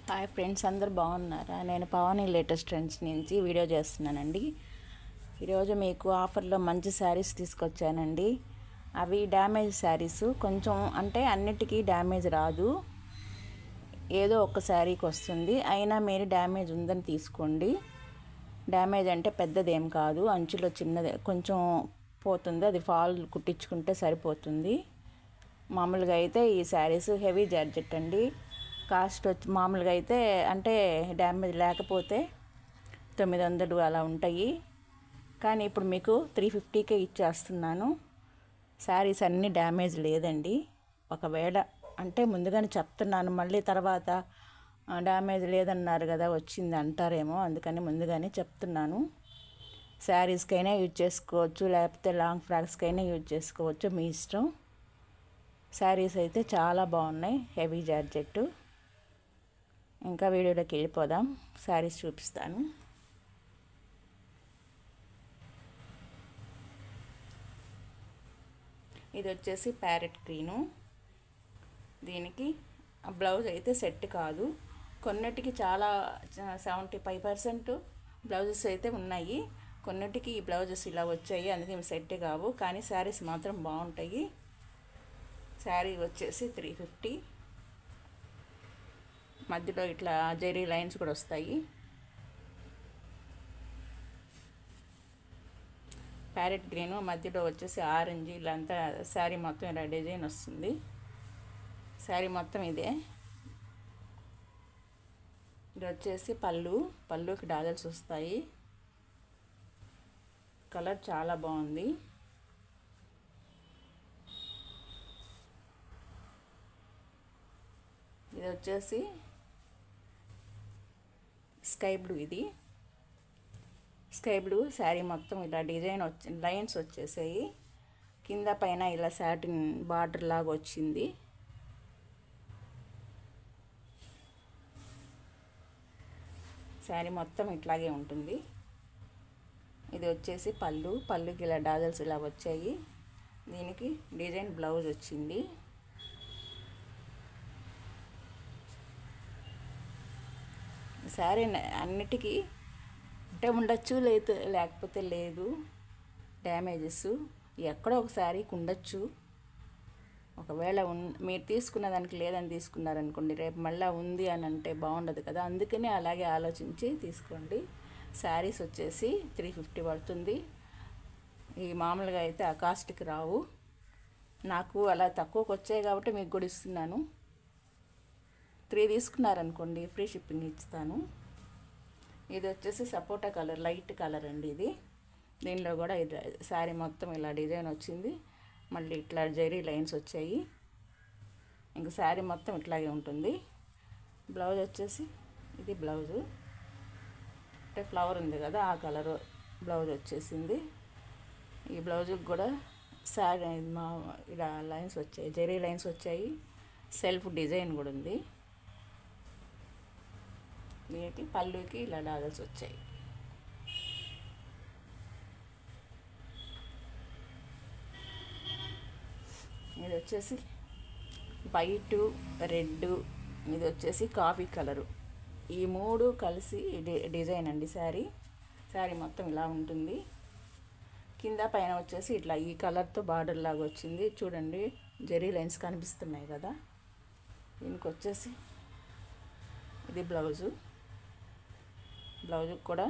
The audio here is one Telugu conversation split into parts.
హాయ్ ఫ్రెండ్స్, అందరు బాగున్నారా? నేను పవని లేటెస్ట్ ట్రెండ్స్ నుంచి వీడియో చేస్తున్నానండి. ఈరోజు మీకు ఆఫర్లో మంచి శారీస్ తీసుకొచ్చానండి. అవి డ్యామేజ్ శారీస్. కొంచెం అంటే అన్నిటికీ డ్యామేజ్ రాదు, ఏదో ఒక శారీకి వస్తుంది. అయినా మీరు డ్యామేజ్ ఉందని తీసుకోండి. డ్యామేజ్ అంటే పెద్దదేం కాదు, అంచులో చిన్నదే కొంచెం పోతుంది, అది ఫాల్ కుట్టించుకుంటే సరిపోతుంది. మామూలుగా అయితే ఈ శారీస్ హెవీ జార్జెట్ అండి. కాస్ట్ వచ్చి మామూలుగా అయితే అంటే డ్యామేజ్ లేకపోతే 900 అలా ఉంటాయి, కానీ ఇప్పుడు మీకు 350కే ఇచ్చేస్తున్నాను. శారీస్ అన్నీ డ్యామేజ్ లేదండి. ఒకవేళ అంటే ముందుగానే చెప్తున్నాను, మళ్ళీ తర్వాత డ్యామేజ్ లేదన్నారు కదా వచ్చింది అంటారేమో, అందుకని ముందుగానే చెప్తున్నాను. శారీస్కైనా యూజ్ చేసుకోవచ్చు, లేకపోతే లాంగ్ ఫ్రాక్స్కైనా యూజ్ చేసుకోవచ్చు, మీ ఇష్టం. శారీస్ అయితే చాలా బాగున్నాయి, హెవీ జార్జెట్. ఇంకా వీడియోలోకి వెళ్ళిపోదాం, శారీస్ చూపిస్తాను. ఇది వచ్చేసి ప్యారెట్ గ్రీను. దీనికి బ్లౌజ్ అయితే సెట్ కాదు. కొన్నిటికి చాలా 75% బ్లౌజెస్ అయితే ఉన్నాయి, కొన్నిటికి ఈ బ్లౌజెస్ ఇలా వచ్చాయి, అందుకే సెట్ కావు. కానీ శారీస్ మాత్రం బాగుంటాయి. శారీ వచ్చేసి 350. మధ్యలో ఇట్లా జెరీ లైన్స్ కూడా వస్తాయి. ప్యారెట్ గ్రీను మధ్యలో వచ్చేసి ఆరెంజ్, ఇలా అంతా శారీ మొత్తం ఇలా డిజైన్ వస్తుంది. శారీ మొత్తం ఇదే. ఇది వచ్చేసి పళ్ళుకి డాజల్స్ వస్తాయి. కలర్ చాలా బాగుంది. ఇది వచ్చేసి స్కై బ్లూ. ఇది స్కై బ్లూ శారీ మొత్తం ఇలా డిజైన్ లైన్స్ వచ్చేసాయి. కింద పైన ఇలా సాటిన్ బార్డర్ లాగా వచ్చింది. శారీ మొత్తం ఇట్లాగే ఉంటుంది. ఇది వచ్చేసి పళ్ళుకి ఇలా డాజల్స్ ఇలా వచ్చాయి. దీనికి డిజైన్ బ్లౌజ్ వచ్చింది. శారీ అన్నిటికీ అంటే ఉండొచ్చు, లేకపోతే లేదు. డ్యామేజెస్ ఎక్కడో ఒక శారీకి ఉండొచ్చు. ఒకవేళ మీరు తీసుకున్న దానికి లేదని తీసుకున్నారనుకోండి, రేపు మళ్ళీ ఉంది అని అంటే బాగుండదు కదా, అందుకనే అలాగే ఆలోచించి తీసుకోండి. శారీస్ వచ్చేసి 350 పడుతుంది. ఈ మామూలుగా అయితే ఆ కాస్ట్కి రావు. నాకు అలా తక్కువకి వచ్చాయి కాబట్టి మీకు కూడా ఇస్తున్నాను. 3 తీసుకున్నారనుకోండి ఫ్రీ షిప్పింగ్ ఇస్తాను. ఇది వచ్చేసి సపోటా కలర్, లైట్ కలర్ అండి ఇది. దీనిలో కూడా ఇది శారీ మొత్తం ఇలా డిజైన్ వచ్చింది. మళ్ళీ ఇట్లా జెరీ లైన్స్ వచ్చాయి. ఇంక శారీ మొత్తం ఇట్లాగే ఉంటుంది. బ్లౌజ్ వచ్చేసి ఇది బ్లౌజు, అంటే ఫ్లవర్ ఉంది కదా ఆ కలర్ బ్లౌజ్ వచ్చేసింది. ఈ బ్లౌజుకి కూడా శారీ ఇలా లైన్స్ వచ్చాయి, జెరీ లైన్స్ వచ్చాయి. సెల్ఫ్ డిజైన్ కూడా ఉంది. దీనికి పళ్ళుకి ఇలా డాజల్స్ వచ్చాయి. ఇది వచ్చేసి వైటు, రెడ్, ఇది వచ్చేసి కాఫీ కలరు. ఈ 3 కలిసి డిజైన్ అండి. శారీ మొత్తం ఇలా ఉంటుంది. కింద పైన వచ్చేసి ఇట్లా ఈ కలర్తో బార్డర్ లాగా వచ్చింది. చూడండి, జెరీ లైన్స్ కనిపిస్తున్నాయి కదా. దీనికి వచ్చేసి ఇది బ్లౌజుకి కూడా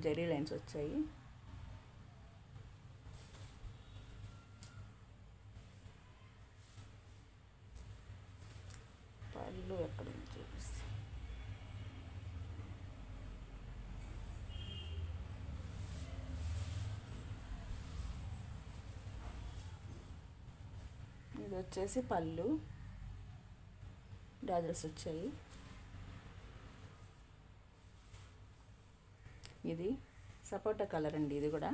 జెరీ లైన్స్ వచ్చాయి. పళ్ళు ఎక్కడ చూపిస్తే ఇది వచ్చేసి పళ్ళు డాజల్స్ వచ్చాయి. ఇది సపోటా కలర్ అండి. ఇది కూడా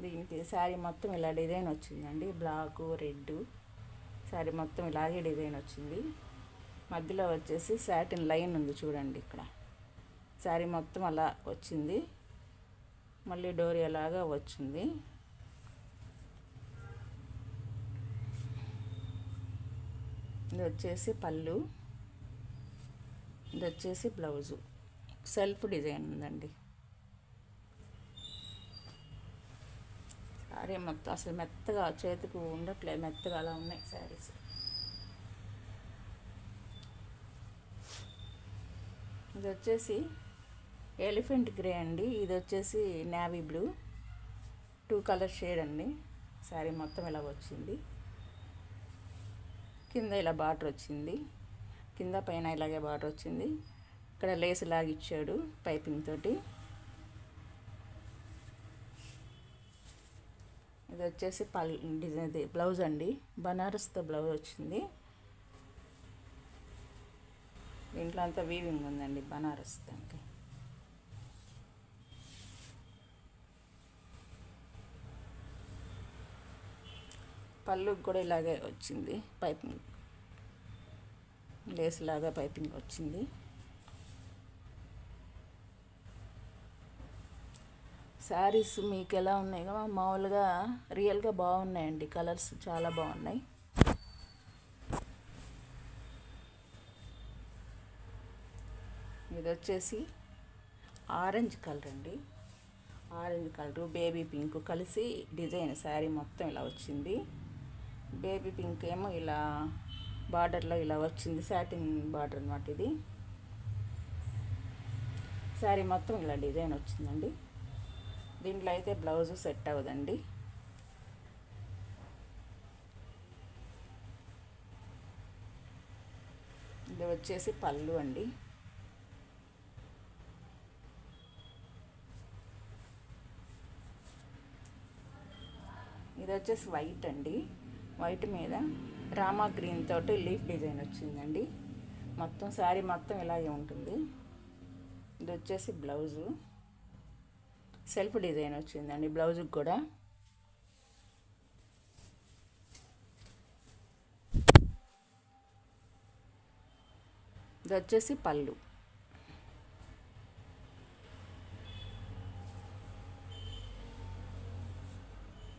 దీనికి శారీ మొత్తం ఇలా డిజైన్ వచ్చిందండి. బ్లాక్, రెడ్ శారీ మొత్తం ఇలాగే డిజైన్ వచ్చింది. మధ్యలో వచ్చేసి సాటిన్ లైన్ ఉంది చూడండి. ఇక్కడ శారీ మొత్తం అలా వచ్చింది. మళ్ళీ డోరియా లాగా వచ్చింది. ఇది వచ్చేసి పళ్ళు, ఇది వచ్చేసి బ్లౌజు. సెల్ఫ్ డిజైన్ ఉందండి. సారీ మొత్తం అసలు మెత్తగా చేతికి ఉండట్లేదు, మెత్తగా అలా ఉన్నాయి శారీస్. ఇది వచ్చేసి ఎలిఫెంట్ గ్రే అండి, ఇది వచ్చేసి నేవీ బ్లూ, 2 కలర్ షేడ్ అండి. శారీ మొత్తం ఇలా వచ్చింది. కింద ఇలా బార్డర్ వచ్చింది, కింద పైన ఇలాగే బార్డర్ వచ్చింది. ఇక్కడ లేస్ లాగిచ్చాడు పైపింగ్ తోటి. ఇది వచ్చేసి డిజైన్ బ్లౌజ్ అండి, బనారస్తో బ్లౌజ్ వచ్చింది. దీంట్లో అంతా వీవింగ్ ఉందండి బనారస్ దానికి. పళ్ళుకి కూడా ఇలాగే వచ్చింది పైపింగ్, లేస్ లాగా పైపింగ్ వచ్చింది. శారీస్ మీకు ఎలా ఉన్నాయి? మామూలుగా రియల్గా బాగున్నాయండి, కలర్స్ చాలా బాగున్నాయి. ఇది వచ్చేసి ఆరెంజ్ కలర్ అండి, ఆరెంజ్ కలరు బేబీ పింక్ కలిసి డిజైన్ శారీ మొత్తం ఇలా వచ్చింది. బేబీ పింక్ ఏమో ఇలా బార్డర్లో ఇలా వచ్చింది, సాటిన్ బార్డర్ అన్నమాట. ఇది శారీ మొత్తం ఇలా డిజైన్ వచ్చిందండి. దీంట్లో అయితే బ్లౌజు సెట్ అవ్వదండి. ఇది వచ్చేసి పళ్ళు అండి. ఇది వచ్చేసి వైట్ అండి, వైట్ మీద రామా గ్రీన్ తోటి లీఫ్ డిజైన్ వచ్చిందండి. మొత్తం శారీ మొత్తం ఇలాగే ఉంటుంది. ఇది వచ్చేసి బ్లౌజు, సెల్ఫ్ డిజైన్ వచ్చిందండి బ్లౌజుకి కూడా. ఇది వచ్చేసి పళ్ళు.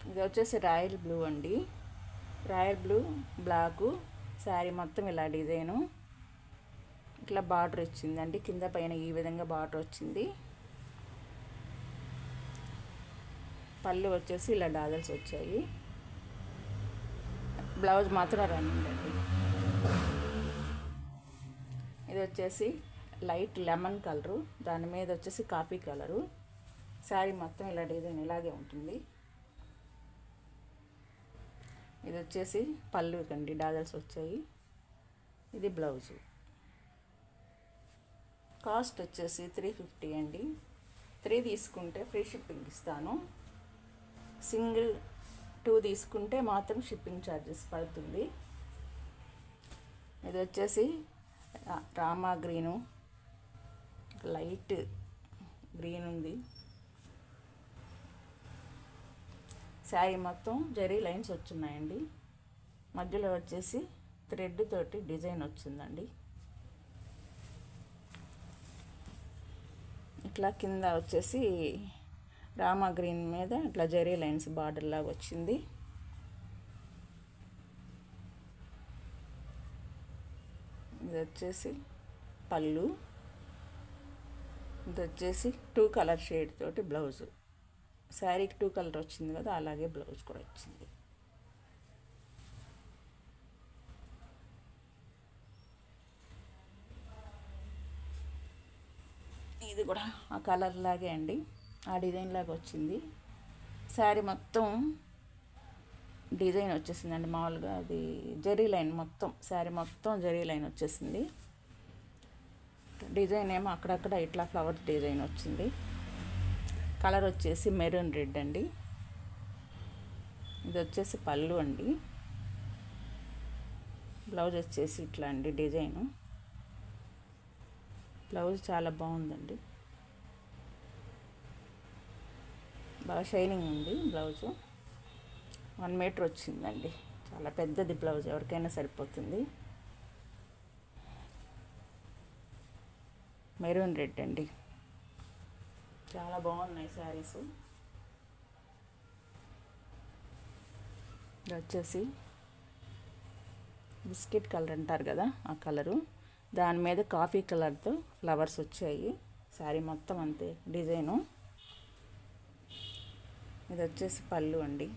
ఇది వచ్చేసి రాయల్ బ్లూ అండి, రాయల్ బ్లూ బ్లాకు. శారీ మొత్తం ఇలా డిజైను ఇట్లా బార్డర్ వచ్చిందండి, కింద పైన ఈ విధంగా బార్డర్ వచ్చింది. పళ్ళు వచ్చేసి ఇలా డాజల్స్ వచ్చాయి. బ్లౌజ్ మాత్రం రన్నింగ్ అండి. ఇది వచ్చేసి లైట్ లెమన్ కలరు, దాని మీద వచ్చేసి కాఫీ కలరు. శారీ మొత్తం ఇలా డిజైన్ ఇలాగే ఉంటుంది. ఇది వచ్చేసి పళ్ళు కండి, డాజల్స్ వచ్చాయి. ఇది బ్లౌజు. కాస్ట్ వచ్చేసి 350 అండి. 3 తీసుకుంటే ఫ్రీ షిప్పింగ్ ఇస్తాను. సింగిల్ 2 తీసుకుంటే మాత్రం షిప్పింగ్ ఛార్జెస్ పడుతుంది. ఇది వచ్చేసి రామా గ్రీను, లైట్ గ్రీన్ ఉంది. శారీ మొత్తం జరీ లైన్స్ వచ్చున్నాయండి, మధ్యలో వచ్చేసి థ్రెడ్ తోటి డిజైన్ వచ్చిందండి. ఇట్లా కింద వచ్చేసి రామా గ్రీన్ మీద ఇట్లా జరీ లైన్స్ బార్డర్ లాగా వచ్చింది. ఇది వచ్చేసి పళ్ళు, ఇది వచ్చేసి 2 కలర్ షేడ్ తోటి బ్లౌజు. శారీకి 2 కలర్ వచ్చింది కదా, అలాగే బ్లౌజ్ కూడా వచ్చింది. ఇది కూడా ఆ కలర్ లాగే అండి, ఆ డిజైన్ లాగా వచ్చింది. శారీ మొత్తం డిజైన్ వచ్చేసిందండి. మామూలుగా అది జరీ లైన్ మొత్తం, శారీ మొత్తం జరీ లైన్ వచ్చేసింది. డిజైన్ ఏమో అక్కడక్కడ ఇట్లా ఫ్లవర్ డిజైన్ వచ్చింది. కలర్ వచ్చేసి మెరూన్ రెడ్ అండి. ఇది వచ్చేసి పళ్ళు అండి. బ్లౌజ్ వచ్చేసి ఇట్లా అండి డిజైను. బ్లౌజ్ చాలా బాగుందండి, బాగా షైనింగ్ ఉంది బ్లౌజు. 1 మీటర్ వచ్చిందండి, చాలా పెద్దది బ్లౌజ్, ఎవరికైనా సరిపోతుంది. మెరూన్ రెడ్ అండి, చాలా బాగున్నాయి శారీస్. ఇది వచ్చేసి ఇది బిస్కెట్ కలర్ అంటారు కదా ఆ కలరు, దాని మీద కాఫీ కలర్తో ఫ్లవర్స్ వచ్చాయి. శారీ మొత్తం అంతే డిజైను. ఇది వచ్చేసి పళ్ళు అండి,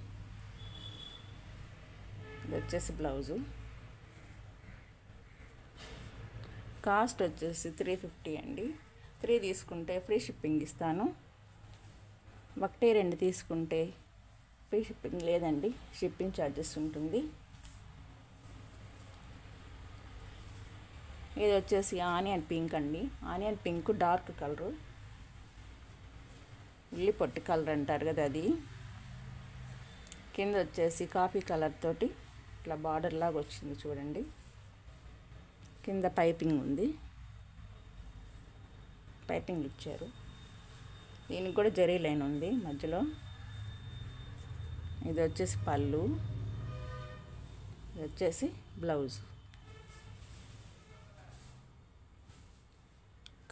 ఇది వచ్చేసి బ్లౌజు. కాస్ట్ వచ్చేసి 350 అండి. 3 తీసుకుంటే ఫ్రీ షిప్పింగ్ ఇస్తాను. ఒకటి 2 తీసుకుంటే ఫ్రీ షిప్పింగ్ లేదండి, షిప్పింగ్ ఛార్జెస్ ఉంటుంది. ఇది వచ్చేసి ఆనియన్ పింక్ అండి, ఆనియన్ పింక్ డార్క్ కలరు, ఉల్లి పొట్టి కలర్ అంటారు కదా అది. కింద వచ్చేసి కాఫీ కలర్ తోటి ఇట్లా బార్డర్ లాగా వచ్చింది చూడండి. కింద పైపింగ్ ఉంది, పైపింగ్ ఇచ్చారు. దీనికి కూడా జరీ లైన్ ఉంది మధ్యలో. ఇది వచ్చేసి పళ్ళు, ఇది వచ్చేసి బ్లౌజ్.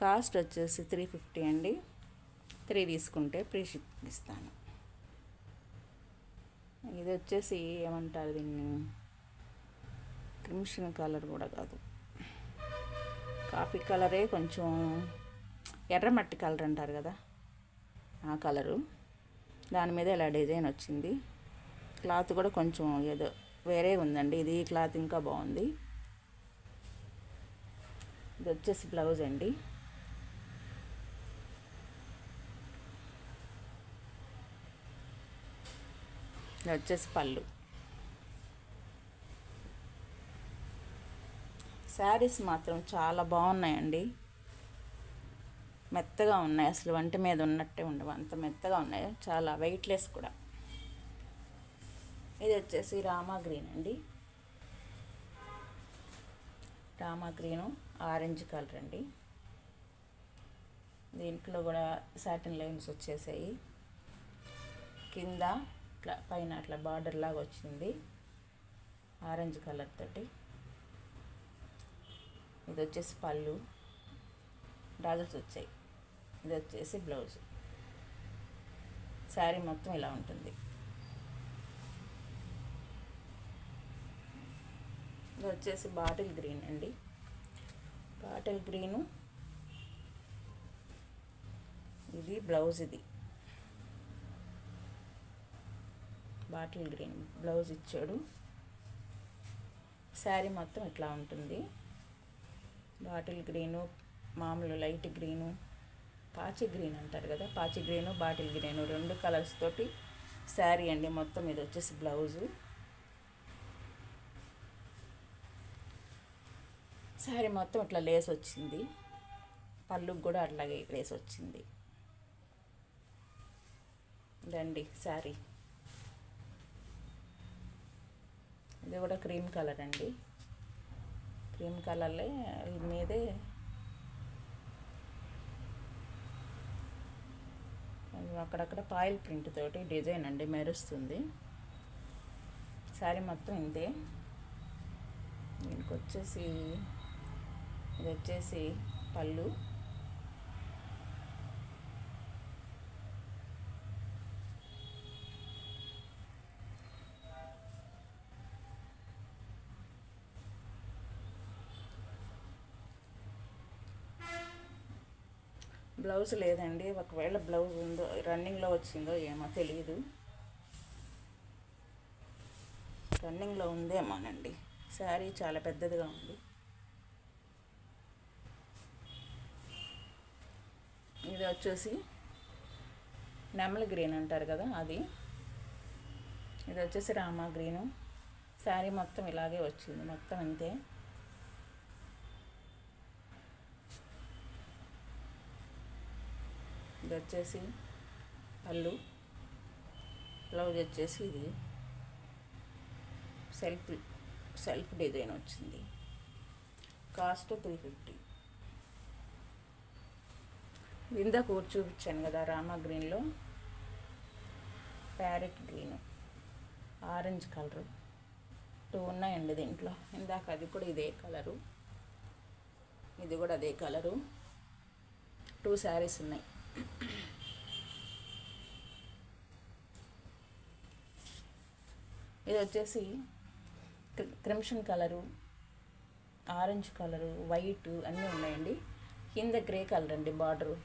కాస్ట్ వచ్చేసి 350 అండి. 3 తీసుకుంటే ఫ్రీ షిప్పింగ్ ఇస్తాను. ఇది వచ్చేసి ఏమంటారు దీన్ని, క్రిమ్షన్ కలర్ కూడా కాదు, కాఫీ కలరే, కొంచెం ఎర్రమట్టి కలర్ అంటారు కదా ఆ కలరు. దాని మీద ఇలా డిజైన్ వచ్చింది. క్లాత్ కూడా కొంచెం ఏదో వేరే ఉందండి, ఇది క్లాత్ ఇంకా బాగుంది. ఇది వచ్చేసి బ్లౌజ్ అండి. ఇది వచ్చేసి పళ్ళు. శారీస్ మాత్రం చాలా బాగున్నాయండి, మెత్తగా ఉన్నాయి, అసలు వంటి మీద ఉన్నట్టే ఉండవు, అంత మెత్తగా ఉన్నాయి, చాలా వెయిట్లెస్ కూడా. ఇది వచ్చేసి రామా గ్రీన్ అండి, రామా గ్రీను ఆరెంజ్ కలర్ అండి. దీంట్లో కూడా సాటిన్ లైన్స్ వచ్చేసాయి. కింద ఇట్లా పైన అట్లా బార్డర్ లాగా వచ్చింది ఆరెంజ్ కలర్ తోటి. ఇది వచ్చేసి పళ్ళు, డాజల్స్ వచ్చాయి. ఇది వచ్చేసి బ్లౌజ్. శారీ మొత్తం ఇలా ఉంటుంది. ఇది వచ్చేసి బాటిల్ గ్రీన్ అండి, బాటిల్ గ్రీను. ఇది బ్లౌజ్, ఇది బాటిల్ గ్రీన్ బ్లౌజ్ ఇచ్చాడు. శారీ మొత్తం ఇట్లా ఉంటుంది. బాటిల్ గ్రీను, మామూలు లైట్ గ్రీను, పాచి గ్రీన్ అంటారు కదా, పాచి గ్రీను బాటిల్ గ్రీను 2 కలర్స్ తోటి శారీ అండి మొత్తం. ఇది వచ్చేసి బ్లౌజు. శారీ మొత్తం ఇట్లా లేస్ వచ్చింది, పళ్ళుకి కూడా అట్లాగే లేస్ వచ్చింది. ఇదండి శారీ. ఇది కూడా క్రీమ్ కలర్ అండి, క్రీమ్ కలర్లే మీదే అక్కడక్కడ పాయిల్ ప్రింట్ తోటి డిజైన్ అండి మెరుస్తుంది. శారీ మొత్తం ఇంతే. దీనికి వచ్చేసి ఇది వచ్చేసి పళ్ళు, బ్లౌజ్ లేదండి, ఒకవేళ బ్లౌజ్ ఉందో రన్నింగ్లో వచ్చిందో ఏమో తెలియదు, రన్నింగ్లో ఉందేమోనండి. శారీ చాలా పెద్దదిగా ఉంది. ఇది వచ్చేసి నెమలి గ్రీన్ అంటారు కదా అది. ఇది వచ్చేసి రామా గ్రీను. శారీ మొత్తం ఇలాగే వచ్చింది, మొత్తం అంతే. ఇది వచ్చేసి పళ్ళు, బ్లౌజ్ వచ్చేసి ఇది సెల్ఫ్ డిజైన్ వచ్చింది. కాస్ట్ 350. ఇందాక ఒకటి చూపించాను కదా రామా గ్రీన్లో, ప్యారెట్ గ్రీను, ఆరెంజ్ కలరు 2 ఉన్నాయండి దీంట్లో. ఇందాక అది కూడా ఇదే కలరు, ఇది కూడా అదే కలరు. 2 శారీస్ ఉన్నాయి. ఇది వచ్చేసి crimson colour, orange colour, white అన్నీ ఉన్నాయండి. కింద గ్రే కలర్ అండి బార్డరు.